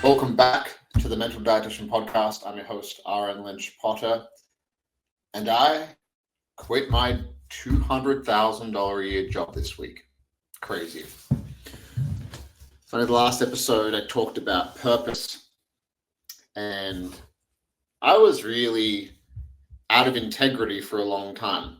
Welcome back to the Mental Dietitian Podcast. I'm your host, Ahren Lynch-Potter, and I quit my $200,000 a year job this week. Crazy. So in the last episode, I talked about purpose, and I was really out of integrity for a long time.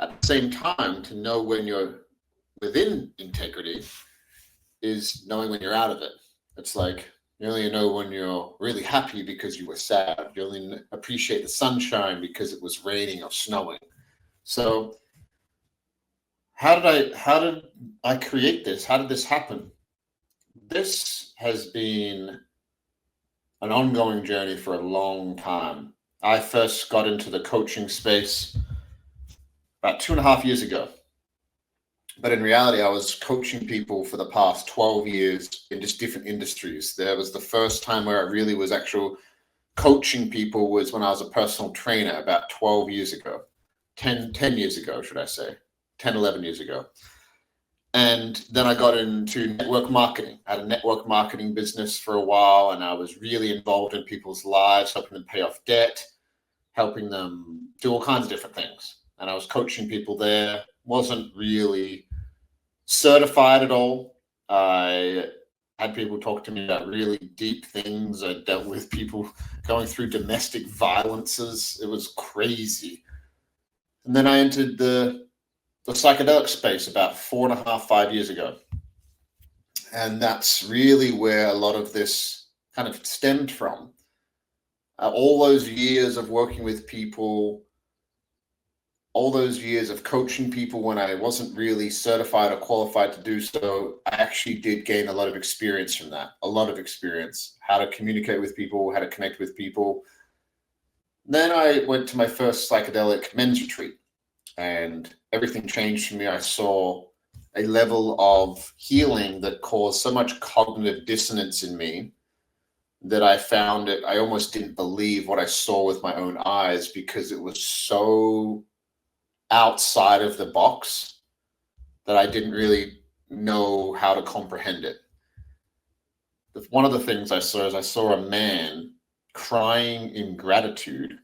At the same time, to know when you're within integrity is knowing when you're out of it. It's like you only know when you're really happy because you were sad. You only appreciate the sunshine because it was raining or snowing. So how did I create this? How did this happen? This has been an ongoing journey for a long time. I first got into the coaching space about 2.5 years ago. But in reality, I was coaching people for the past 12 years in just different industries. There was the first time where I really was actual coaching people was when I was a personal trainer about 12 years ago, 10 years ago, should I say, 10, 11 years ago. And then I got into network marketing. I had a network marketing business for a while, and I was really involved in people's lives, helping them pay off debt, helping them do all kinds of different things. And I was coaching people there. Wasn't really certified at all. I had people talk to me about really deep things. I dealt with people going through domestic violences. It was crazy. And then I entered the psychedelic space about 4.5, 5 years ago. And that's really where a lot of this kind of stemmed from. All those years of working with people, all those years of coaching people when I wasn't really certified or qualified to do so, I actually did gain a lot of experience from that, a lot of experience, how to communicate with people, how to connect with people. Then I went to my first psychedelic men's retreat, and everything changed for me. I saw a level of healing that caused so much cognitive dissonance in me that I found it, I almost didn't believe what I saw with my own eyes because it was so outside of the box that I didn't really know how to comprehend it. One of the things I saw is I saw a man crying in gratitude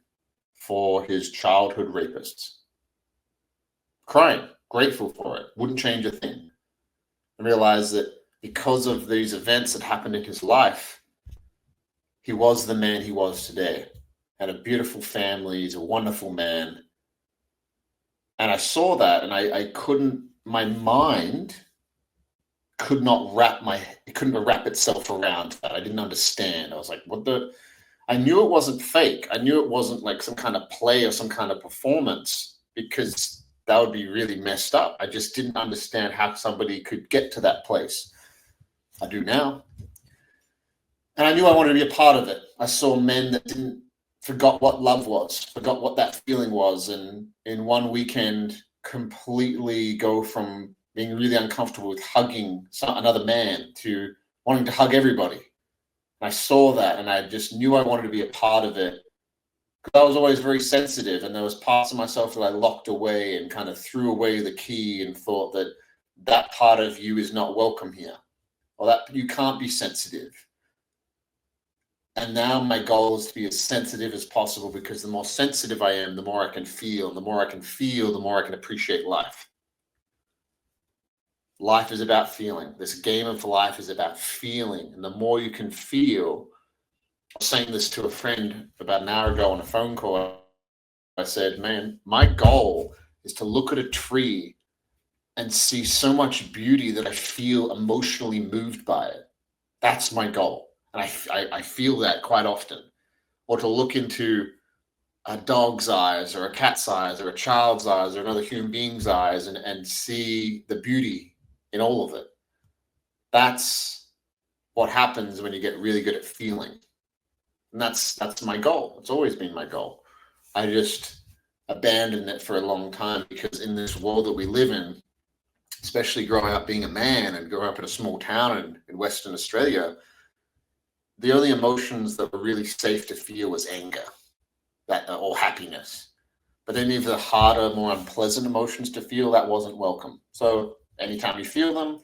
for his childhood rapists. Crying, grateful for it, wouldn't change a thing. I realized that because of these events that happened in his life, he was the man he was today. Had a beautiful family, he's a wonderful man. And I saw that, and I couldn't, my mind could not it couldn't wrap itself around that. I didn't understand. I was like, I knew it wasn't fake. I knew it wasn't like some kind of play or some kind of performance, because that would be really messed up. I just didn't understand how somebody could get to that place. I do now. And I knew I wanted to be a part of it. I saw men that forgot what love was, forgot what that feeling was, and in one weekend completely go from being really uncomfortable with hugging another man to wanting to hug everybody. And I saw that, and I just knew I wanted to be a part of it, because I was always very sensitive, and there was parts of myself that I locked away and kind of threw away the key and thought that that part of you is not welcome here, or that you can't be sensitive. And now my goal is to be as sensitive as possible, because the more sensitive I am, the more I can feel. And the more I can feel, the more I can appreciate life. Life is about feeling. This game of life is about feeling. And the more you can feel, I was saying this to a friend about an hour ago on a phone call. I said, man, my goal is to look at a tree and see so much beauty that I feel emotionally moved by it. That's my goal. And I feel that quite often. Or to look into a dog's eyes or a cat's eyes or a child's eyes or another human being's eyes and see the beauty in all of it. That's what happens when you get really good at feeling. And that's my goal. It's always been my goal. I just abandoned it for a long time, because in this world that we live in, especially growing up being a man and growing up in a small town in Western Australia, the only emotions that were really safe to feel was anger, or happiness. But any of the harder, more unpleasant emotions to feel, that wasn't welcome. So anytime you feel them,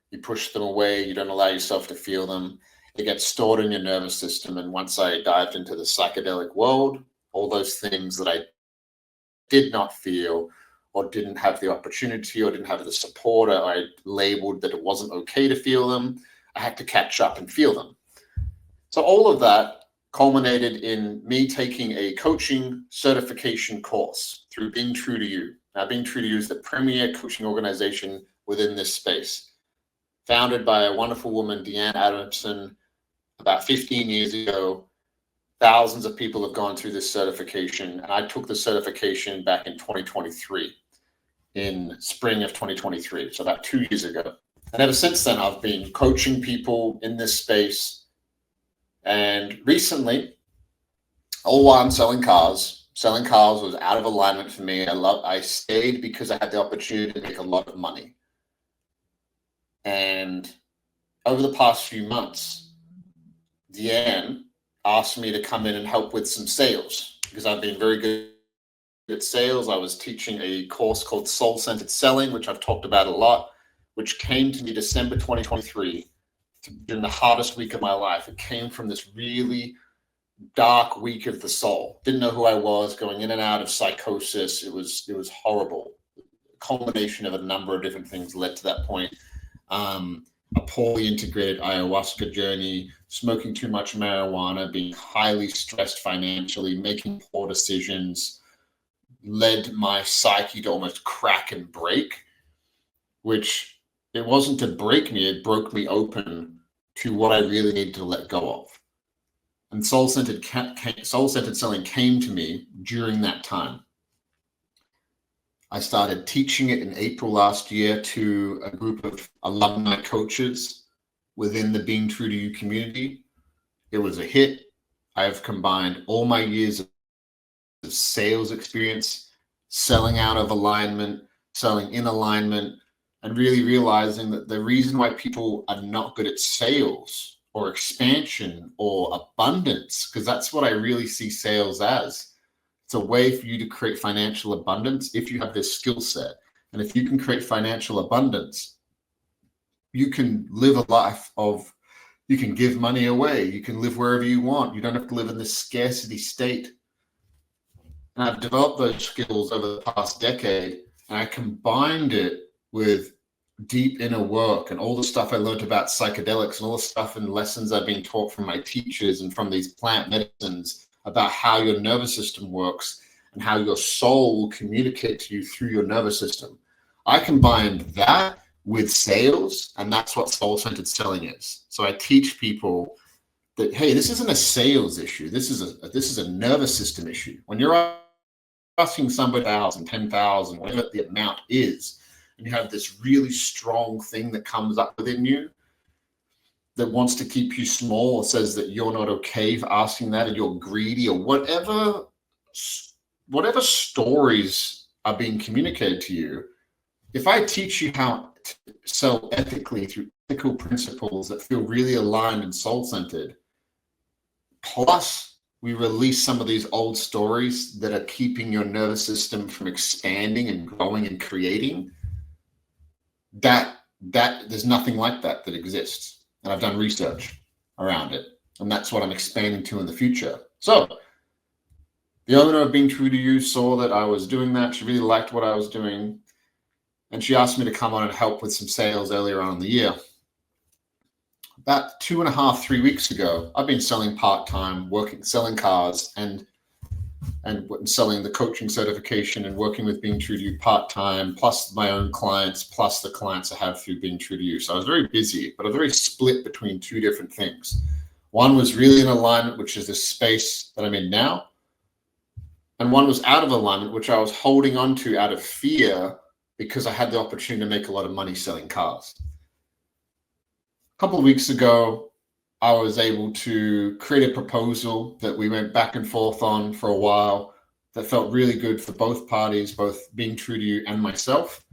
you push them away. You don't allow yourself to feel them. It gets stored in your nervous system. And once I dived into the psychedelic world, all those things that I did not feel or didn't have the opportunity or didn't have the support, or I labeled that it wasn't okay to feel them, I had to catch up and feel them. So all of that culminated in me taking a coaching certification course through Being True to You. Now, Being True to You is the premier coaching organization within this space, founded by a wonderful woman, Deanne Adamson, about 15 years ago. Thousands of people have gone through this certification, and I took the certification back in 2023, in spring of 2023, so about 2 years ago. And ever since then, I've been coaching people in this space. And recently, all while I'm selling cars was out of alignment for me. I stayed because I had the opportunity to make a lot of money. And over the past few months, Deanne asked me to come in and help with some sales because I've been very good at sales. I was teaching a course called Soul-Centered Selling, which I've talked about a lot, which came to me December 2023, during the hardest week of my life. It came from this really dark week of the soul. Didn't know who I was, going in and out of psychosis. It was horrible. A culmination of a number of different things led to that point. A poorly integrated ayahuasca journey, smoking too much marijuana, being highly stressed financially, making poor decisions, led my psyche to almost crack and break, which it wasn't to break me, it broke me open to what I really needed to let go of. And soul-centered selling came to me during that time. I started teaching it in April last year to a group of alumni coaches within the Being True to You community. It was a hit. I have combined all my years of sales experience, selling out of alignment, selling in alignment, and really realizing that the reason why people are not good at sales or expansion or abundance, because that's what I really see sales as. It's a way for you to create financial abundance if you have this skill set. And if you can create financial abundance, you can live a life of, you can give money away. You can live wherever you want. You don't have to live in this scarcity state. And I've developed those skills over the past decade, and I combined it with deep inner work and all the stuff I learned about psychedelics and all the stuff and lessons I've been taught from my teachers and from these plant medicines about how your nervous system works and how your soul will communicate to you through your nervous system. I combined that with sales, and that's what soul-centered selling is. So I teach people that, hey, this isn't a sales issue. This is a nervous system issue. When you're asking somebody 1,000, 10,000, whatever the amount is, and you have this really strong thing that comes up within you that wants to keep you small or says that you're not okay for asking that and you're greedy or whatever stories are being communicated to you, if I teach you how to sell ethically through ethical principles that feel really aligned and soul-centered, plus we release some of these old stories that are keeping your nervous system from expanding and growing and creating, that there's nothing like that exists. And I've done research around it. And that's what I'm expanding to in the future. So the owner of Being True to You saw that I was doing that. She really liked what I was doing. And she asked me to come on and help with some sales earlier on in the year. About 2.5, 3 weeks ago, I've been selling part-time, selling cars and selling the coaching certification and working with Being True to You part-time, plus my own clients, plus the clients I have through Being True to You. So I was very busy, but I was very split between two different things. One was really in alignment, which is this space that I'm in now. And one was out of alignment, which I was holding on to out of fear because I had the opportunity to make a lot of money selling cars. A couple of weeks ago, I was able to create a proposal that we went back and forth on for a while that felt really good for both parties, both Being True to You and myself.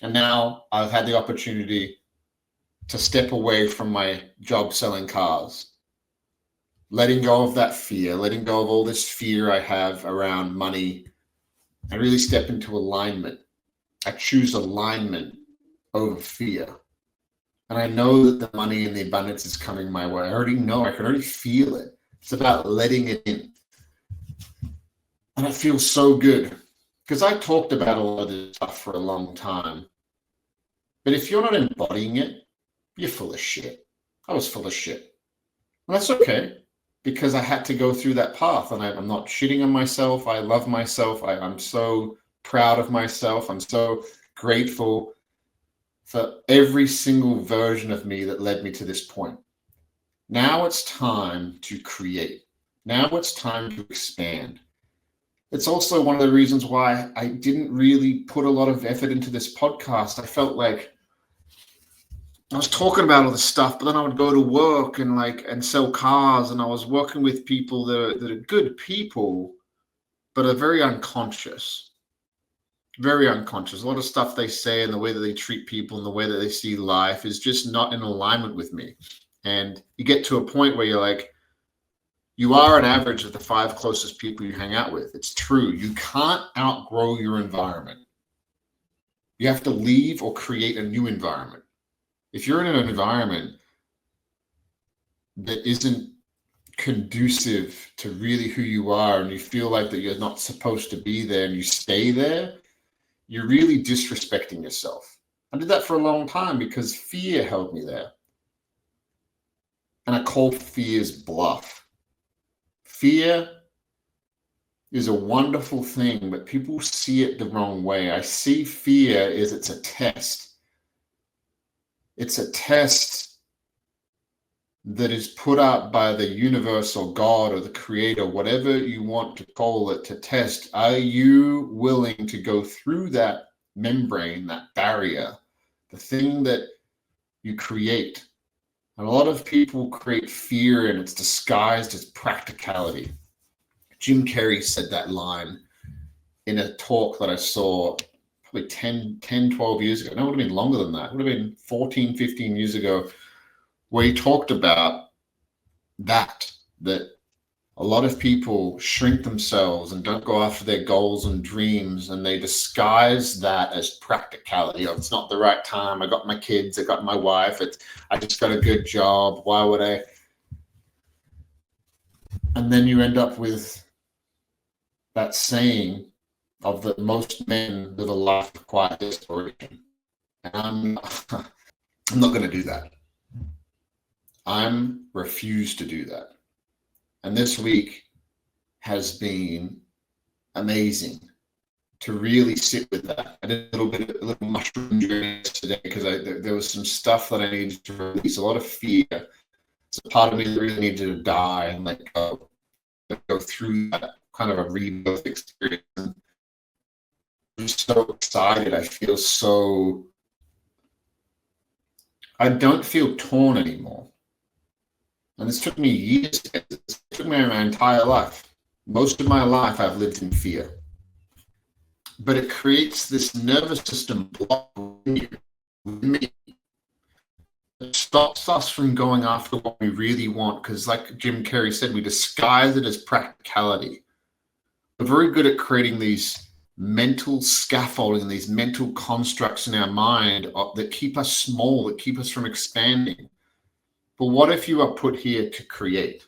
And now I've had the opportunity to step away from my job selling cars, letting go of that fear, letting go of all this fear I have around money, and really step into alignment. I choose alignment over fear. And I know that the money and the abundance is coming my way. I already know, I can already feel it. It's about letting it in. And it feels so good because I talked about a lot of this stuff for a long time. But if you're not embodying it, you're full of shit. I was full of shit. And that's okay because I had to go through that path, and I'm not shitting on myself. I love myself. I'm so proud of myself. I'm so grateful for every single version of me that led me to this point. Now it's time to create. Now it's time to expand. It's also one of the reasons why I didn't really put a lot of effort into this podcast. I felt like I was talking about all this stuff, but then I would go to work and sell cars, and I was working with people that are good people, but are very unconscious. Very unconscious. A lot of stuff they say and the way that they treat people and the way that they see life is just not in alignment with me. And you get to a point where you're like, you are an average of the 5 closest people you hang out with. It's true. You can't outgrow your environment. You have to leave or create a new environment. If you're in an environment that isn't conducive to really who you are, and you feel like that you're not supposed to be there, and you stay there, you're really disrespecting yourself. I did that for a long time because fear held me there. And I call fear's bluff. Fear is a wonderful thing, but people see it the wrong way. I see fear as it's a test. It's a test that is put up by the universe or God or the creator, whatever you want to call it, to test. Are you willing to go through that membrane, that barrier, the thing that you create? And a lot of people create fear and it's disguised as practicality. Jim Carrey said that line in a talk that I saw probably 10, 12 years ago. No, it would have been longer than that. It would have been 14, 15 years ago, where he talked about that a lot of people shrink themselves and don't go after their goals and dreams, and they disguise that as practicality. Oh, it's not the right time. I got my kids. I got my wife. I just got a good job. Why would I? And then you end up with that saying of that most men live a life of quiet desperation. And I'm not going to do that. I'm refused to do that. And this week has been amazing to really sit with that. I did a little mushroom journey today because there was some stuff that I needed to release, a lot of fear. So part of me that really needed to die and let go through that kind of a rebirth experience. I'm so excited. I don't feel torn anymore. And this took me years. It took me my entire life. Most of my life I've lived in fear. But it creates this nervous system block with me. It stops us from going after what we really want, because like Jim Carrey said, we disguise it as practicality. We're very good at creating these mental scaffolding, these mental constructs in our mind that keep us small, that keep us from expanding. But what if you are put here to create?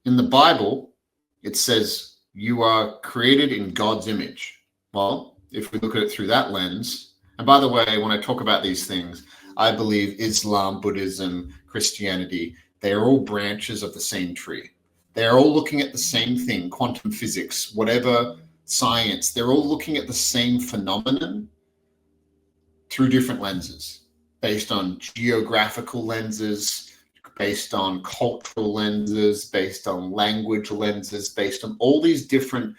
In the Bible, it says you are created in God's image. Well, if we look at it through that lens, and by the way, when I talk about these things, I believe Islam, Buddhism, Christianity, they are all branches of the same tree. They're all looking at the same thing, quantum physics, whatever science, they're all looking at the same phenomenon through different lenses, based on geographical lenses, based on cultural lenses, based on language lenses, based on all these different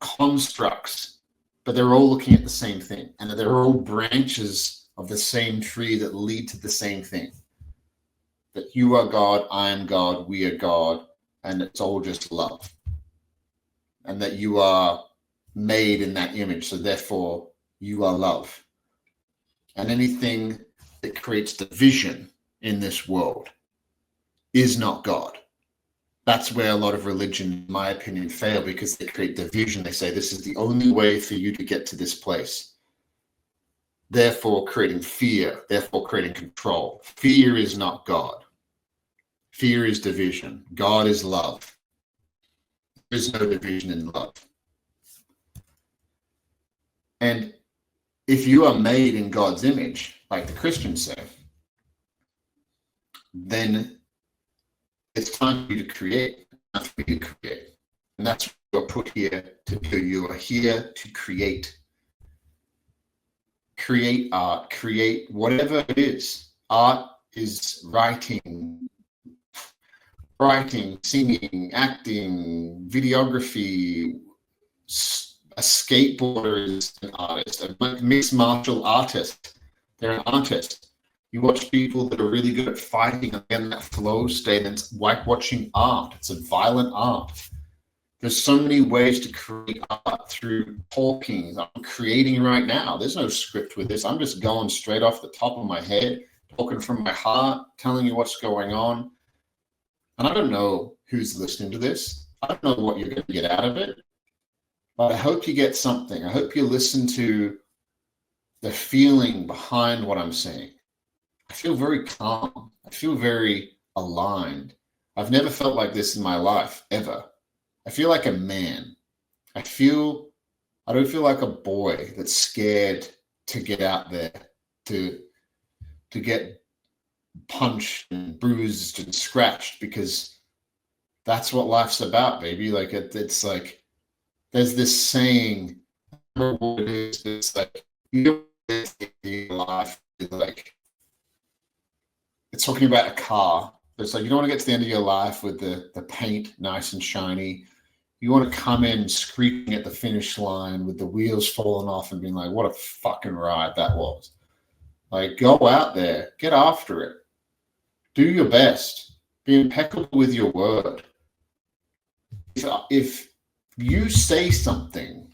constructs, but they're all looking at the same thing. And they're all branches of the same tree that lead to the same thing. That you are God, I am God, we are God, and it's all just love. And that you are made in that image, so therefore you are love. And anything that creates division in this world is not God. That's where a lot of religion, in my opinion, fail, because they create division. They say this is the only way for you to get to this place. therefore creating fear, therefore creating control. Fear is not God. Fear is division. God is love. There is no division in love. And if you are made in God's image, like the Christians say, then it's time for you to create. Time for you to create. And that's what you're put here to do. You are here to create. Create art, create whatever it is. Art is writing, singing, acting, videography. A skateboarder is an artist. A mixed martial artist, they're an artist. You watch people that are really good at fighting and in that flow state, and it's like watching art. It's a violent art. There's so many ways to create art through talking. I'm creating right now. There's no script with this. I'm just going straight off the top of my head, talking from my heart, telling you what's going on. And I don't know who's listening to this. I don't know what you're going to get out of it. But I hope you get something. I hope you listen to the feeling behind what I'm saying. I feel very calm. I feel very aligned. I've never felt like this in my life, ever. I feel like a man. I don't feel like a boy that's scared to get out there, to get punched and bruised and scratched, because that's what life's about, baby. Like it's like, there's this saying, I don't remember what it is, it's like, you don't live your life, like, it's talking about a car. It's like, you don't want to get to the end of your life with the paint nice and shiny. You want to come in screaming at the finish line with the wheels falling off and being like, what a fucking ride that was. Like, go out there, get after it. Do your best. Be impeccable with your word. If you say something,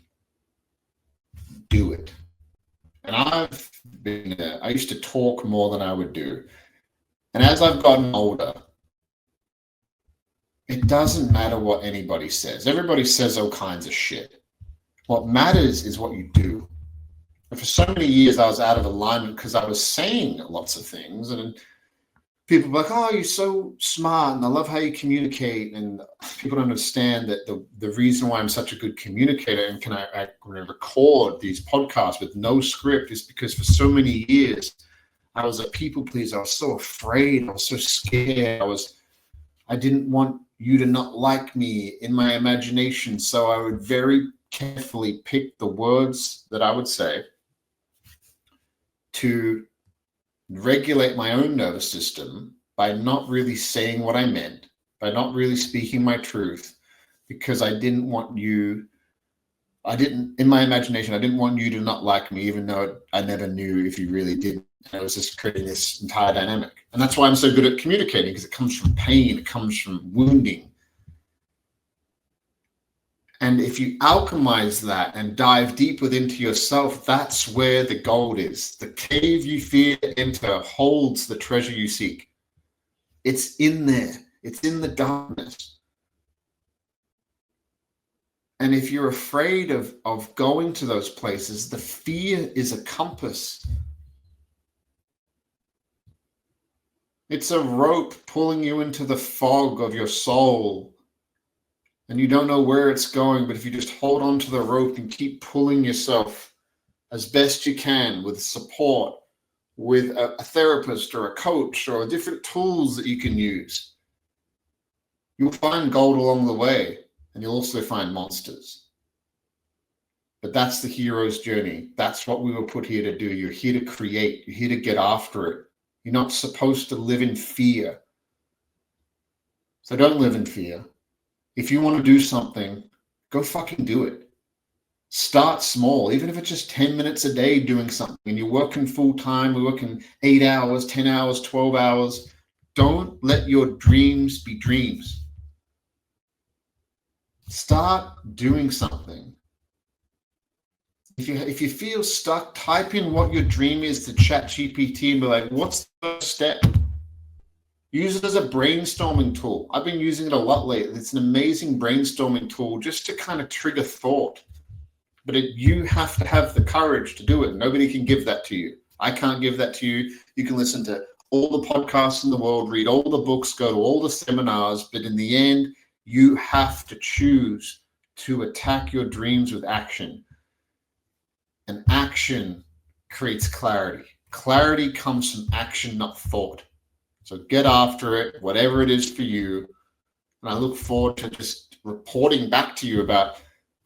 do it. And I used to talk more than I would do. And as I've gotten older, it doesn't matter what anybody says. Everybody says all kinds of shit. What matters is what you do. And for so many years, I was out of alignment because I was saying lots of things. And people were like, oh, you're so smart. And I love how you communicate. And people don't understand that the reason why I'm such a good communicator and can I record these podcasts with no script is because for so many years, I was a people pleaser. I was so afraid. I was so scared. I didn't want you to not like me in my imagination. So I would very carefully pick the words that I would say to regulate my own nervous system by not really saying what I meant, by not really speaking my truth, because in my imagination, I didn't want you to not like me, even though I never knew if you really did. And I was just creating this entire dynamic. And that's why I'm so good at communicating, because it comes from pain, it comes from wounding. And if you alchemize that and dive deep within to yourself, that's where the gold is. The cave you fear to enter holds the treasure you seek. It's in there. It's in the darkness. And if you're afraid of going to those places, the fear is a compass. It's a rope pulling you into the fog of your soul. And you don't know where it's going, but if you just hold on to the rope and keep pulling yourself as best you can with support, with a therapist or a coach or different tools that you can use, you'll find gold along the way, and you'll also find monsters. But that's the hero's journey. That's what we were put here to do. You're here to create. You're here to get after it. You're not supposed to live in fear. So don't live in fear. If you want to do something, go fucking do it. Start small, even if it's just 10 minutes a day doing something and you're working full time, we're working 8 hours, 10 hours, 12 hours. Don't let your dreams be dreams. Start doing something. If you feel stuck, type in what your dream is to ChatGPT and be like, what's the first step? Use it as a brainstorming tool. I've been using it a lot lately. It's an amazing brainstorming tool just to kind of trigger thought. But you have to have the courage to do it. Nobody can give that to you. I can't give that to you. You can listen to all the podcasts in the world, read all the books, go to all the seminars, but in the end, you have to choose to attack your dreams with action. And action creates clarity. Clarity comes from action, not thought. So get after it, whatever it is for you. And I look forward to just reporting back to you about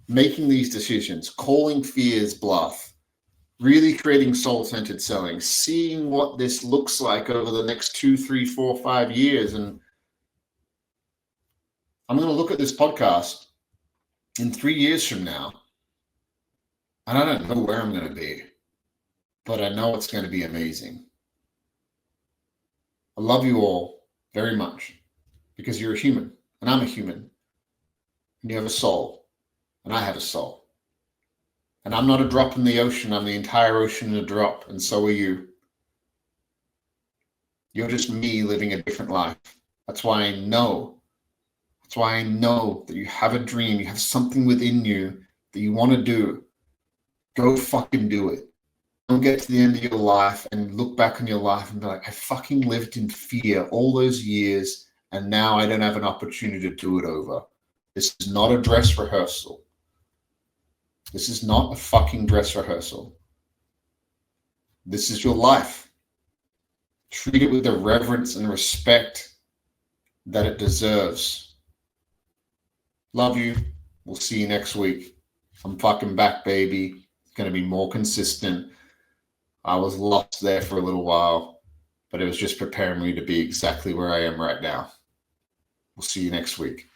making these decisions, calling fears bluff, really creating soul-centered selling, seeing what this looks like over the next 2, 3, 4, 5 years. And I'm going to look at this podcast in 3 years from now, and I don't know where I'm going to be, but I know it's going to be amazing. I love you all very much because you're a human, and I'm a human, and you have a soul, and I have a soul. And I'm not a drop in the ocean. I'm the entire ocean in a drop, and so are you. You're just me living a different life. That's why I know. That's why I know that you have a dream. You have something within you that you want to do. Go fucking do it. Don't get to the end of your life and look back on your life and be like, I fucking lived in fear all those years, and now I don't have an opportunity to do it over. This is not a dress rehearsal. This is not a fucking dress rehearsal. This is your life. Treat it with the reverence and respect that it deserves. Love you. We'll see you next week. I'm fucking back, baby. It's going to be more consistent. I was lost there for a little while, but it was just preparing me to be exactly where I am right now. We'll see you next week.